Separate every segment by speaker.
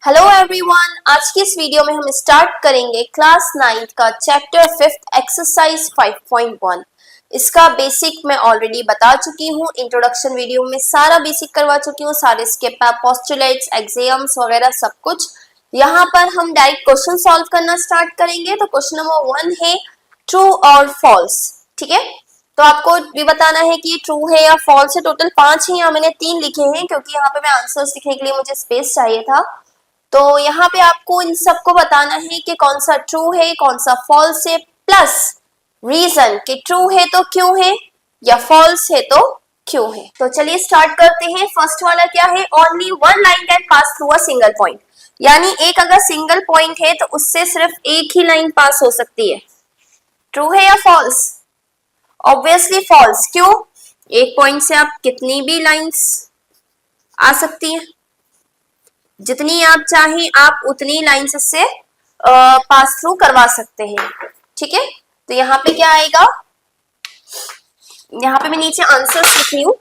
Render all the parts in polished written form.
Speaker 1: Hello everyone, आज की इस वीडियो में हम स्टार्ट करेंगे क्लास 9th का चैप्टर 5th एक्सरसाइज 5.1। इसका बेसिक मैं ऑलरेडी बता चुकी हूँ, इंट्रोडक्शन वीडियो में सारा बेसिक करवा चुकी हूँ, सारे इसके पोस्टुलेट्स, एग्जाम्स वगैरह सब कुछ। यहाँ पर हम डायरेक्ट क्वेश्चन सॉल्व करना स्टार्ट करेंगे। तो क्वेश्चन नंबर 1 है ट्रू और फॉल्स। ठीक है, तो आपको भी बताना है कि ये ट्रू है या फॉल्स है। टोटल 5 है, यहाँ मैंने 3 लिखे हैं क्योंकि यहाँ पे मैं आंसर्स लिखने के लिए मुझे स्पेस चाहिए था। तो यहाँ पे आपको इन सबको बताना है कि कौन सा ट्रू है कौन सा फॉल्स है, प्लस रीजन कि ट्रू है तो क्यों है या फॉल्स है तो क्यों है। तो चलिए स्टार्ट करते हैं। फर्स्ट वाला क्या है, only one line can pass through a single point. यानी एक अगर सिंगल पॉइंट है तो उससे सिर्फ एक ही लाइन पास हो सकती है। ट्रू है या फॉल्स? Obviously false. क्यों? एक पॉइंट से आप कितनी भी लाइंस आ सकती हैं, जितनी आप चाहें आप उतनी लाइंस से पास थ्रू करवा सकते हैं। ठीक है, तो यहाँ पे क्या आएगा, यहाँ पे मैं नीचे आंसर लिख रही हूँ।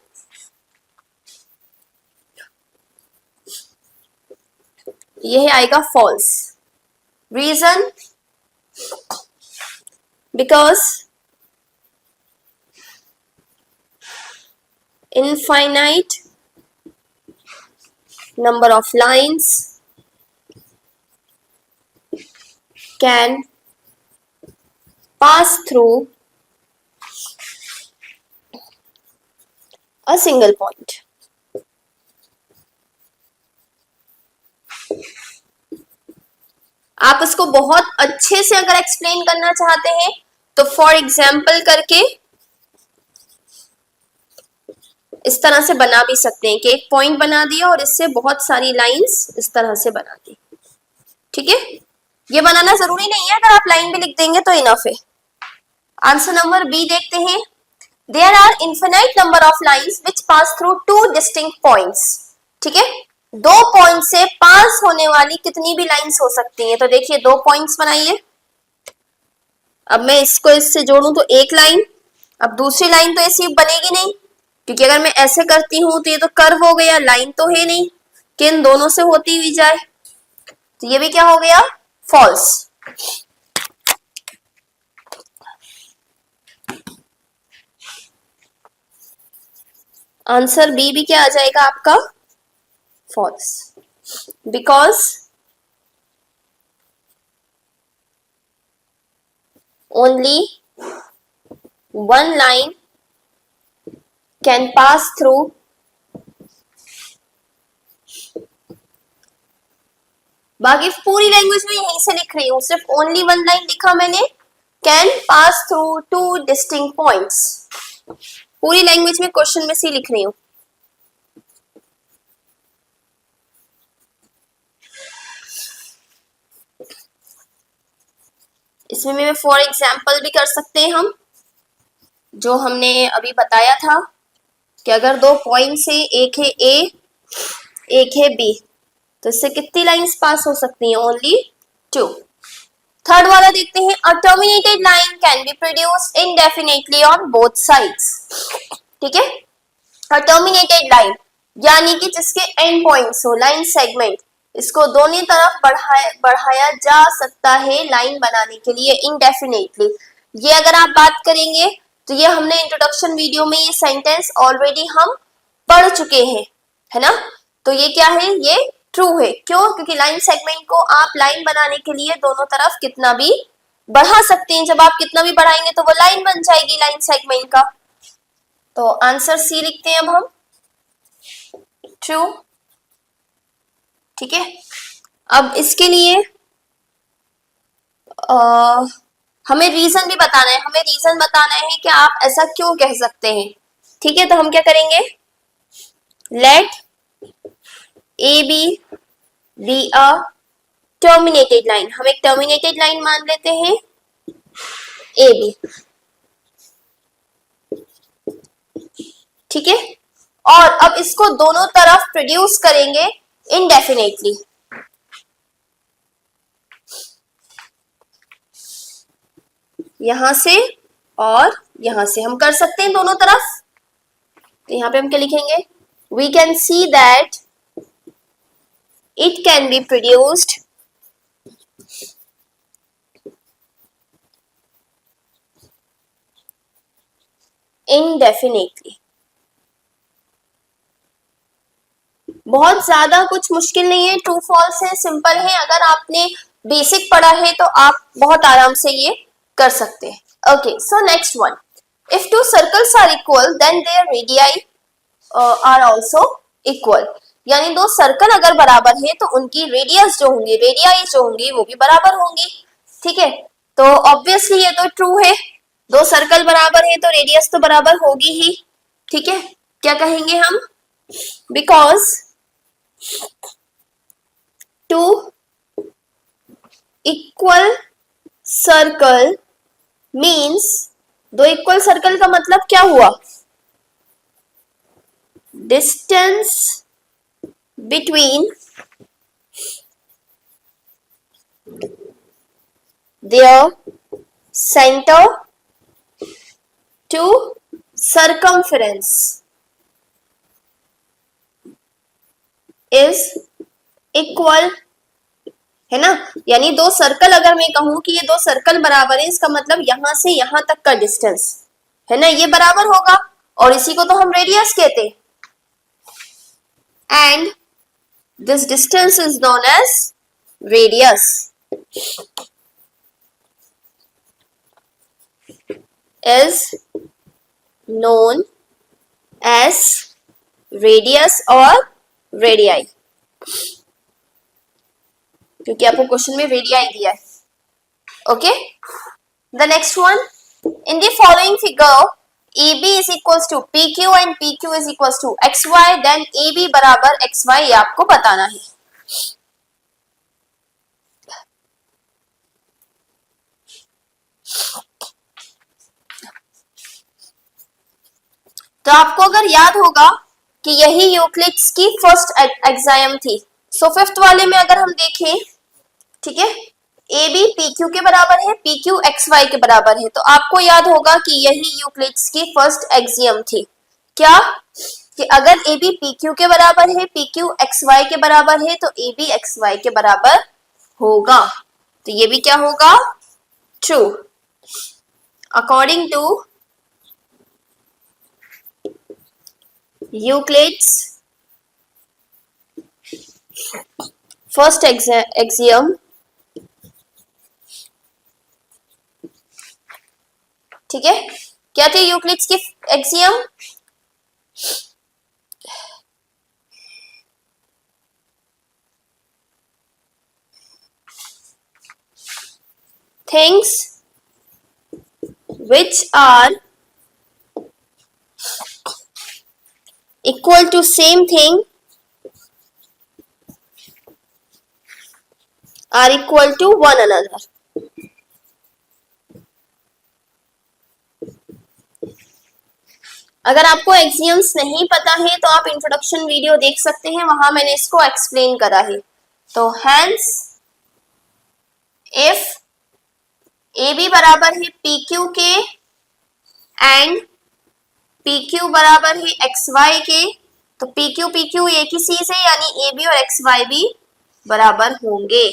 Speaker 1: यह आएगा false. Reason, because infinite number of lines can pass through a single point. आप इसको बहुत अच्छे से अगर एक्सप्लेन करना चाहते हैं तो फॉर एग्जाम्पल करके इस तरह से बना भी सकते हैं कि एक पॉइंट बना दिया और इससे बहुत सारी लाइंस इस तरह से बना दी। ठीक है, ये बनाना जरूरी नहीं है, अगर आप लाइन भी लिख देंगे तो इनफ है। आंसर नंबर बी देखते हैं। There are infinite number of lines which pass through two distinct points. ठीक है, दो पॉइंट से पास होने वाली कितनी भी लाइंस हो सकती हैं। तो देखिए दो पॉइंट्स बनाइए, अब मैं इसको इससे जोड़ूं तो एक लाइन, अब दूसरी लाइन तो ऐसी बनेगी नहीं क्योंकि अगर मैं ऐसे करती हूं तो ये तो कर्व हो गया, लाइन तो है नहीं कि इन दोनों से होती हुई जाए। तो ये भी क्या हो गया, फॉल्स। आंसर बी भी क्या आ जाएगा आपका, false, because only one line can pass through बाकी पूरी लैंग्वेज में यहीं से लिख रही हूं, सिर्फ ओनली वन लाइन लिखा मैंने, can pass through two distinct points. पूरी लैंग्वेज में क्वेश्चन में से लिख रही हूं। इसमें मैं फॉर एग्जाम्पल भी कर सकते हैं हम, जो हमने अभी बताया था कि अगर दो पॉइंट से एक है ए एक है बी तो इससे कितनी लाइंस पास हो सकती हैं, ओनली टू। थर्ड वाला देखते हैं। A terminated line can be produced indefinitely on both sides. ठीक है, अ टर्मिनेटेड लाइन यानी कि जिसके एंड पॉइंट्स हो, लाइन सेगमेंट, इसको दोनों तरफ बढ़ाया जा सकता है लाइन बनाने के लिए इनडेफिनेटली। ये अगर आप बात करेंगे तो ये हमने इंट्रोडक्शन वीडियो में ये सेंटेंस ऑलरेडी हम पढ़ चुके हैं, है ना। तो ये क्या है, ये ट्रू है। क्यों? क्योंकि लाइन सेगमेंट को आप लाइन बनाने के लिए दोनों तरफ कितना भी बढ़ा सकते हैं। जब आप कितना भी बढ़ाएंगे तो वो लाइन बन जाएगी लाइन सेगमेंट का। तो आंसर सी लिखते हैं अब हम, ट्रू। ठीक है, अब इसके लिए हमें रीजन भी बताना है, हमें रीजन बताना है कि आप ऐसा क्यों कह सकते हैं। ठीक है, तो हम क्या करेंगे, let A B a terminated line. हम एक टर्मिनेटेड लाइन मान लेते हैं ए बी। ठीक है, और अब इसको दोनों तरफ प्रोड्यूस करेंगे इनडेफिनेटली। यहां से और यहां से हम कर सकते हैं दोनों तरफ। तो यहां पे हम क्या लिखेंगे, we can see that It can be produced indefinitely. बहुत ज्यादा कुछ मुश्किल नहीं है, ट्रू फॉल्स है, सिंपल है। अगर आपने बेसिक पढ़ा है तो आप बहुत आराम से ये कर सकते हैं। Okay, so next one, if two circles are equal then their radii are also equal. यानी दो सर्कल अगर बराबर है तो उनकी रेडियस जो होंगी, रेडियाई जो होंगी वो भी बराबर होंगी। ठीक है, तो ऑब्वियसली ये तो ट्रू है, दो सर्कल बराबर है तो रेडियस तो बराबर होगी ही। ठीक है, क्या कहेंगे हम, because two equal circle means, दो इक्वल सर्कल का मतलब क्या हुआ, distance between their center to circumference is equal, है ना। यानी दो सर्कल, अगर मैं कहूं कि ये दो सर्कल बराबर है, इसका मतलब यहां से यहां तक का डिस्टेंस है ना, ये बराबर होगा, और इसी को तो हम रेडियस कहते हैं। And this distance is known as radius, is known as radius or radii, क्योंकि आपको क्वेश्चन में रेडियाई दिया है। Okay, the next one, in the following figure AB is equals to PQ and PQ is equals to XY, then AB बराबर XY, ये आपको बताना है। तो आपको अगर याद होगा कि यही यूक्लिड्स की फर्स्ट एक्साइम थी, सो फिफ्थ वाले में अगर हम देखें, ठीक है, ए बी पी क्यू के बराबर है, पी क्यू एक्स वाई के बराबर है, तो आपको याद होगा कि यही यूक्लिड्स की फर्स्ट एक्सियम थी, क्या, कि अगर ए बी पी क्यू के बराबर है, पी क्यू एक्स वाई के बराबर है, तो ए बी एक्स वाई के बराबर होगा। तो ये भी क्या होगा, true, according to Euclid's first axiom, ठीक है, क्या थी यूक्लिड्स की axiom, things which are equal to same thing are equal to one another। अगर आपको एक्सियम्स नहीं पता है तो आप इंट्रोडक्शन वीडियो देख सकते हैं, वहां मैंने इसको एक्सप्लेन करा है। तो हेंस इफ ए बी बराबर है पी क्यू के एंड पी क्यू बराबर है एक्स वाई के, तो पी क्यू एक ही चीज है, यानी ए बी और एक्स वाई भी बराबर होंगे।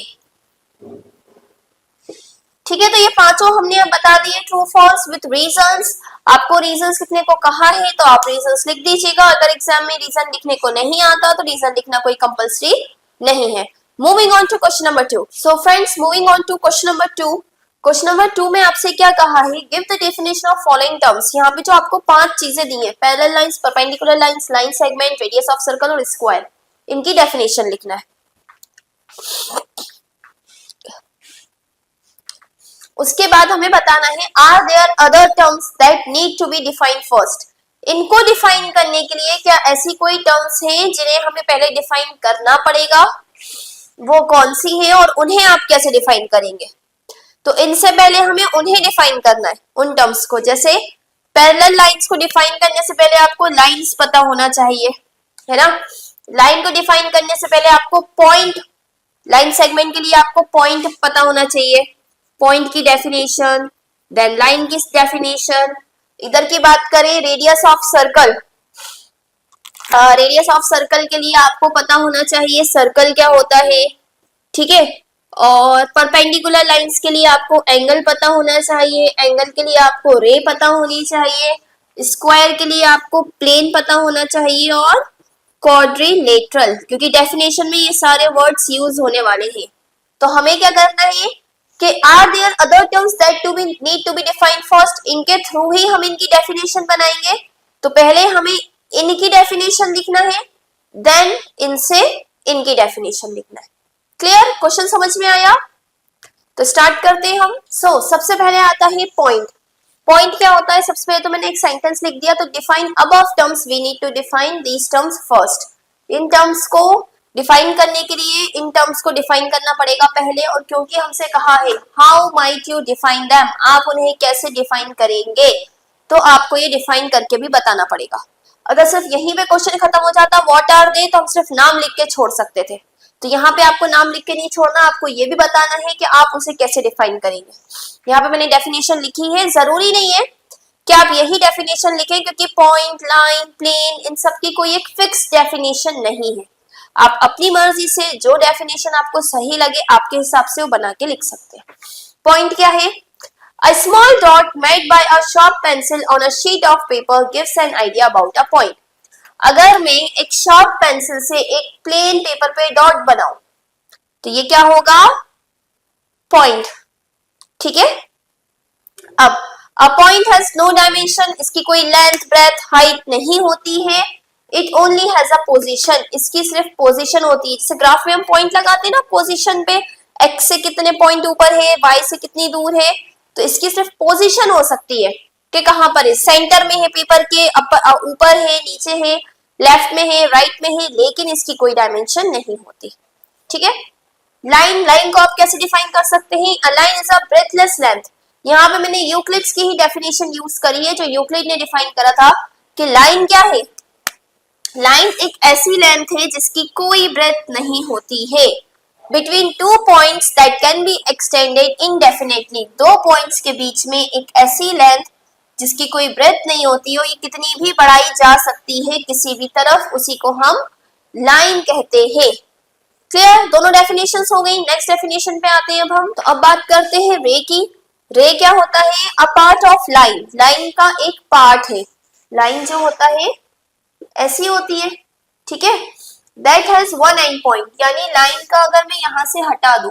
Speaker 1: ठीक है, तो ये पांचों हमने अब बता दिए ट्रू फॉल्स विथ रीजंस। आपको रीजंस लिखने को कहा है तो आप रीजंस लिख दीजिएगा, अगर एग्जाम में रीजन लिखने को नहीं आता तो रीजन लिखना कोई कंपल्सरी नहीं है। Moving on to question number 2। So friends, moving on to question number 2। Question number 2 में आपसे क्या कहा है, give the definition of following terms. यहाँ पे जो आपको 5 चीजें दी हैं, parallel lines, perpendicular lines, line segment, radius of circle और स्क्वायर, इनकी डेफिनेशन लिखना है। उसके बाद हमें बताना है are there other terms that need to be defined first. इनको डिफाइन करने के लिए क्या ऐसी कोई टर्म्स हैं जिन्हें हमें पहले डिफाइन करना पड़ेगा, वो कौन सी है और उन्हें आप कैसे डिफाइन करेंगे। तो इनसे पहले हमें उन्हें डिफाइन करना है, उन टर्म्स को। जैसे पैरेलल लाइंस को डिफाइन करने से पहले आपको लाइंस पता होना चाहिए, है ना। लाइन को डिफाइन करने से पहले आपको पॉइंट, लाइन सेगमेंट के लिए आपको पॉइंट पता होना चाहिए, पॉइंट की डेफिनेशन, देन लाइन की डेफिनेशन। इधर की बात करें radius of circle, radius of circle के लिए आपको पता होना चाहिए सर्कल क्या होता है, ठीक है। और परपेंडिकुलर लाइंस के लिए आपको एंगल पता होना चाहिए, एंगल के लिए आपको रे पता होनी चाहिए, स्क्वायर के लिए आपको प्लेन पता होना चाहिए, और क्वाड्रिलेटरल, क्योंकि डेफिनेशन में ये सारे वर्ड्स यूज होने वाले हैं। तो हमें क्या करना है कि are there other terms that to be need to be defined first, इनके थ्रू ही हम इनकी डेफिनेशन बनाएंगे। तो पहले हमें इनकी डेफिनेशन लिखना है, देन इनसे इनकी डेफिनेशन लिखना है। क्लियर? क्वेश्चन समझ में आया? तो स्टार्ट करते हैं हम। सबसे पहले आता है पॉइंट। पॉइंट क्या होता है? सबसे पहले तो मैंने एक सेंटेंस लिख दिया, तो define above terms, we need to define these terms first. इन टर्म्स को डिफाइन करने के लिए इन टर्म्स को डिफाइन करना पड़ेगा पहले, और क्योंकि हमसे कहा है how might you define them, आप उन्हें कैसे डिफाइन करेंगे, तो आपको ये डिफाइन करके भी बताना पड़ेगा। अगर सिर्फ यहीं पे क्वेश्चन खत्म हो जाता व्हाट आर दे, तो हम सिर्फ नाम लिख के छोड़ सकते थे। तो यहाँ पे आपको नाम लिख के नहीं छोड़ना, आपको ये भी बताना है कि आप उसे कैसे डिफाइन करेंगे। यहाँ पे मैंने डेफिनेशन लिखी है, जरूरी नहीं है कि आप यही डेफिनेशन लिखें, क्योंकि पॉइंट, लाइन, प्लेन, इन सब की कोई एक फिक्स डेफिनेशन नहीं है। आप अपनी मर्जी से जो डेफिनेशन आपको सही लगे आपके हिसाब से वो बना के लिख सकते हैं। पॉइंट क्या है? A small dot made by a sharp pencil on a sheet of paper gives an idea about a point. अगर मैं एक शार्प पेंसिल से एक प्लेन पेपर पे डॉट बनाऊं तो ये क्या होगा? पॉइंट, ठीक है। अब a point has no dimension, इसकी कोई लेंथ, ब्रेथ, हाइट नहीं होती है। It only has a position, इसकी सिर्फ पोजीशन होती है। जैसे ग्राफ में हम पॉइंट लगाते हैं ना, पोजीशन पे एक्स से कितने पॉइंट ऊपर है, वाई से कितनी दूर है, तो इसकी सिर्फ पोजीशन हो सकती है कि कहां पर है, सेंटर में है पेपर के, ऊपर है, नीचे है, लेफ्ट में है, राइट में है, लेकिन इसकी कोई डायमेंशन नहीं होती, ठीक है। लाइन, लाइन को आप कैसे डिफाइन कर सकते हैं? A line is a breathless length. यहाँ पे मैंने यूक्लिड्स की ही डेफिनेशन यूज करी है, जो यूक्लिड ने डिफाइन करा था कि लाइन क्या है? लाइन एक ऐसी लेंथ है जिसकी कोई ब्रेथ नहीं होती है। Between two points that can be extended indefinitely, दो पॉइंट्स के बीच में एक ऐसी लेंथ जिसकी कोई ब्रेथ नहीं होती हो, ये कितनी भी बढ़ाई जा सकती है किसी भी तरफ, उसी को हम लाइन कहते हैं। क्लियर? दोनों डेफिनेशंस हो गई। नेक्स्ट डेफिनेशन पे आते हैं अब हम। तो अब बात करते हैं रे की। रे क्या होता है? A part of line, line का एक पार्ट है। लाइन जो होता है ऐसी होती है, ठीक है। That has one and point, यानी लाइन का अगर मैं यहाँ से हटा दूं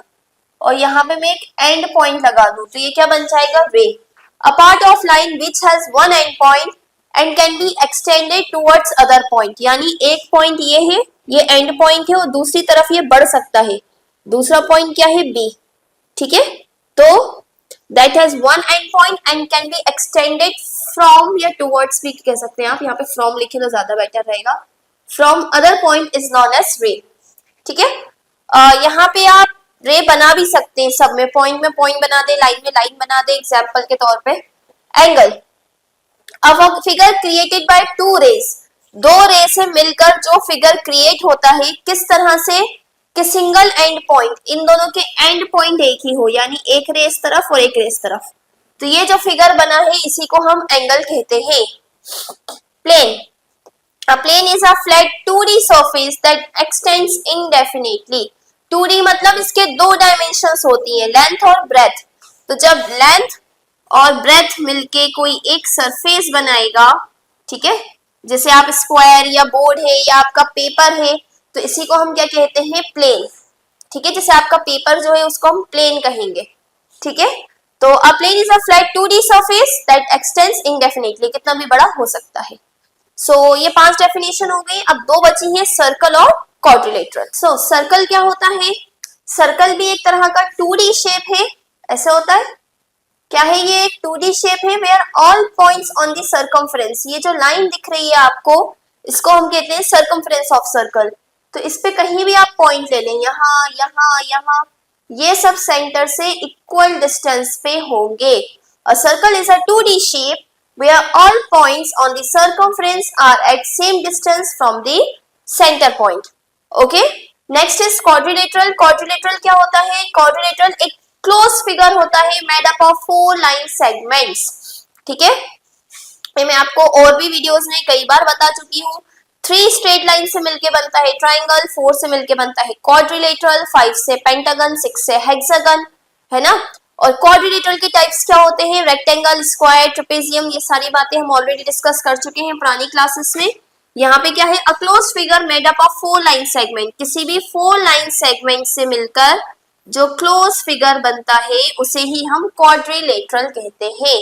Speaker 1: और यहाँ पे मैं एक एंड पॉइंट लगा दूं तो ये क्या बन जाएगा? रे। A part of line which has one and point and can be extended towards other point, यानी एक पॉइंट ये है, ये एंड पॉइंट है, और दूसरी तरफ ये बढ़ सकता है। दूसरा पॉइंट क्या है? बी, ठीक है। तो that has one and point and can be extended from या टुवर्ड्स भी कह सकते हैं आप, यहाँ पे फ्रॉम लिखे तो ज्यादा बेटर रहेगा। From other point is known as ray, ठीक है। यहाँ पे आप रे बना भी सकते हैं, सब में पॉइंट बना दे, लाइन में लाइन बना दे। एग्जाम्पल के तौर पे एंगल, अब a figure created by two rays, दो रे से मिलकर जो फिगर क्रिएट होता है, किस तरह से कि सिंगल एंड पॉइंट, इन दोनों के एंड पॉइंट एक ही हो, यानी एक रे इस तरफ और एक रे इस तरफ, तो ये जो फिगर बना है इसी को हम एंगल कहते हैं। Plane, a plane is a flat 2D surface that extends indefinitely. 2D मतलब इसके दो डायमेंशंस होती हैं, लेंथ और ब्रेथ। तो जब लेंथ और ब्रेथ मिलके कोई एक सरफेस बनाएगा, ठीक है, जैसे आप स्क्वायर या बोर्ड है या आपका पेपर है, तो इसी को हम क्या कहते हैं? प्लेन, ठीक है। जैसे आपका पेपर जो है उसको हम प्लेन कहेंगे, ठीक है। तो a plane is a flat 2D surface that extends indefinitely, कितना भी बड़ा हो सकता है। ये 5 डेफिनेशन हो गई। अब दो बची है, सर्कल और क्वाड्रिलेटरल। सर्कल क्या होता है? सर्कल भी एक तरह का 2D शेप है, ऐसे होता है। क्या है ये? एक 2D शेप है where all points on the circumference, ये जो लाइन दिख रही है आपको, इसको हम कहते हैं सर्कमफ्रेंस ऑफ सर्कल। तो इस पे कहीं भी आप पॉइंट ले लें, यहाँ यहाँ यहाँ, ये सब सेंटर से इक्वल डिस्टेंस पे होंगे। A circle is a 2D shape where all points on the circumference are at same distance from the center point. Okay? Next is quadrilateral. Quadrilateral क्या होता है? Quadrilateral एक close figure होता है made up of 4 line segments. ठीक है? मैं आपको और भी वीडियोस में कई बार बता चुकी हूँ 3 स्ट्रेट लाइन से मिलके बनता है ट्राइंगल, 4 से मिलके बनता है क्वाड्रिलेटरल, 5 से पेंटागन, 6 से हेक्सागन, है ना। और क्वाड्रिलेटरल के टाइप्स क्या होते हैं, रेक्टेंगल, स्क्वायर, ट्रेपेजियम, ये सारी बातें हम ऑलरेडी डिस्कस कर चुके हैं पुरानी क्लासेस में। यहाँ पे क्या है, a closed figure made up of 4 line segment, किसी भी 4 लाइन सेगमेंट से मिलकर जो क्लोज फिगर बनता है उसे ही हम क्वाड्रिलेटरल कहते हैं।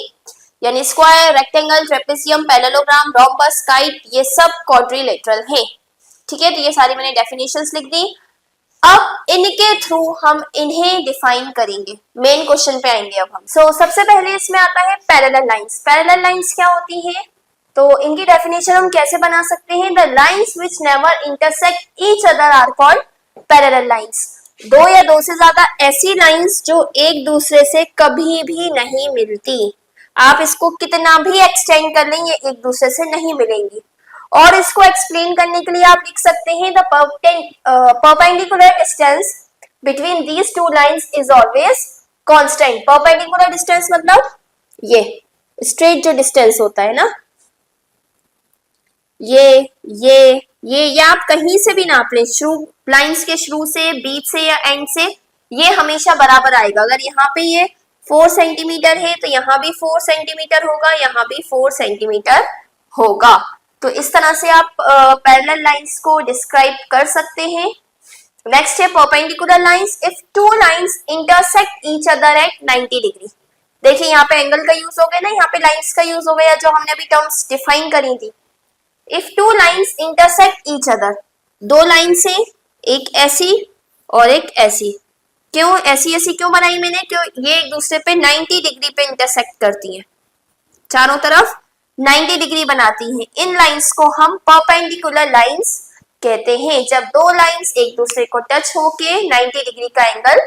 Speaker 1: यानी square, rectangle, trapezium, parallelogram, rhombus, kite, ये सब क्वाड्रिलेटरल है। ठीक है, तो ये सारी मैंने डेफिनेशंस लिख दी। अब इनके थ्रू हम इन्हें डिफाइन करेंगे, मेन क्वेश्चन पे आएंगे अब हम। सबसे पहले इसमें आता है पैरेलल लाइंस। पैरेलल लाइंस क्या होती है, तो इनकी डेफिनेशन हम कैसे बना सकते हैं, the lines which never intersect each other are called parallel lines. दो या दो से ज्यादा ऐसी लाइंस जो एक दूसरे से कभी भी नहीं मिलती, आप इसको कितना भी एक्सटेंड कर लें ये एक दूसरे से नहीं मिलेंगी। और इसको एक्सप्लेन करने के लिए आप लिख सकते हैं the perpendicular distance between these two lines is always constant. Perpendicular distance मतलब ये स्ट्रेट जो डिस्टेंस होता है ना, ये आप कहीं से भी नाप लें, शुरू लाइंस के शुरू से, बीच से या एंड से, ये हमेशा बराबर आएगा। अगर यहाँ पे ये 4 सेंटीमीटर है तो यहाँ भी 4 सेंटीमीटर होगा, यहाँ भी 4 सेंटीमीटर होगा। तो इस तरह से आप पैरेलल लाइंस को डिस्क्राइब कर सकते हैं। नेक्स्ट है perpendicular lines, if two lines intersect each other at 90 degree. देखिए यहाँ पे एंगल का यूज हो गया ना, यहाँ पे लाइंस का यूज हो गया जो हमने अभी टर्म्स डिफाइन करी थी। If two lines intersect each other, दो लाइन से, एक ऐसी और एक ऐसी, क्यों ऐसी ऐसी क्यों बनाई मैंने, क्यों ये एक दूसरे पे 90 डिग्री पे इंटरसेक्ट करती हैं, चारों तरफ 90 डिग्री बनाती हैं। इन लाइंस को हम परपेंडिकुलर लाइंस कहते हैं, जब दो लाइंस एक दूसरे को टच होके 90 डिग्री का एंगल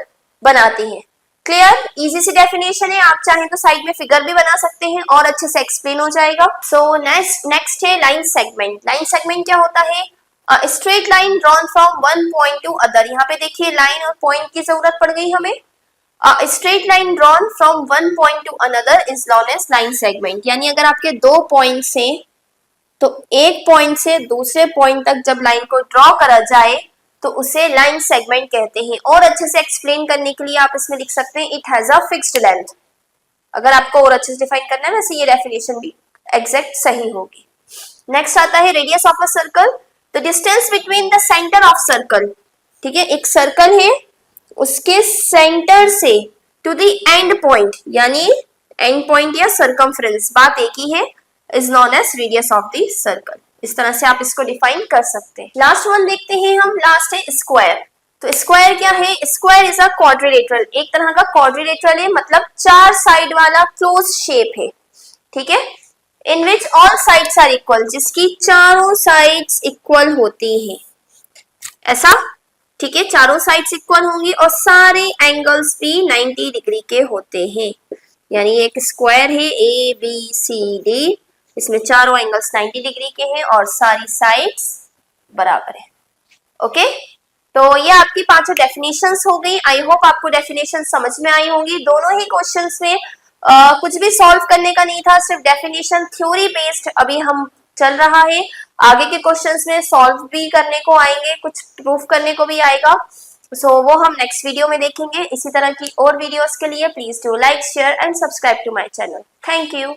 Speaker 1: बनाती हैं। क्लियर, इजी सी डेफिनेशन है, आप चाहें तो साइड में फिगर भी बना सकते हैं और अच्छे से एक्सप्लेन हो जाएगा। नेक्स्ट है लाइन सेगमेंट। लाइन सेगमेंट क्या होता है, straight line drawn from one point to other. यहाँ पे देखिए लाइन और पॉइंट की जरूरत पड़ गई हमें। Straight line drawn from one point to another is known as line segment. यानी अगर आपके दो पॉइंट्स हैं तो एक पॉइंट से दूसरे पॉइंट तक जब लाइन को ड्रॉ करा जाए तो उसे लाइन सेगमेंट कहते हैं। और अच्छे से एक्सप्लेन करने के लिए आप इसमें लिख सकते हैं it has a fixed length. अगर आपको और अच्छे से डिफाइन करना है वैसे ये डेफिनेशन भी एग्जैक्ट सही होगी। नेक्स्ट आता है radius of a circle, the distance between the centre of circle. ठीक है, एक सर्कल है, उसके सेंटर से टू द एंड पॉइंट, यानी एंड पॉइंट या सर्कमफ्रेंस, बात एक ही है, is known as radius of the circle. इस तरह से आप इसको डिफाइन कर सकते हैं। लास्ट वन देखते हैं हम, लास्ट है स्क्वायर। तो स्क्वायर क्या है, स्क्वायर इज अ क्वाड्रिलेटरल, एक तरह का क्वाड्रिलेटरल है, मतलब चार साइड वाला क्लोज शेप है। ठीक है, in which all sides are equal, जिसकी चारों साइड्स इक्वल होती हैं, ऐसा। ठीक है, चारों साइड्स इक्वल होंगी और सारे एंगल्स भी 90 डिग्री के होते हैं। यानी एक स्क्वायर है ए बी सी डी, इसमें चारों एंगल्स 90 डिग्री के हैं और सारी साइड्स बराबर है। ओके, तो ये आपकी पांचों डेफिनेशंस हो गई। आई होप आपको डेफिनेशन समझ में आई होंगी। दोनों ही क्वेश्चंस में कुछ भी सॉल्व करने का नहीं था, सिर्फ डेफिनेशन थ्योरी बेस्ड अभी हम चल रहा है। आगे के क्वेश्चंस में सॉल्व भी करने को आएंगे, कुछ प्रूफ करने को भी आएगा। वो हम नेक्स्ट वीडियो में देखेंगे। इसी तरह की और वीडियोस के लिए please do like, share and subscribe to my channel. Thank you.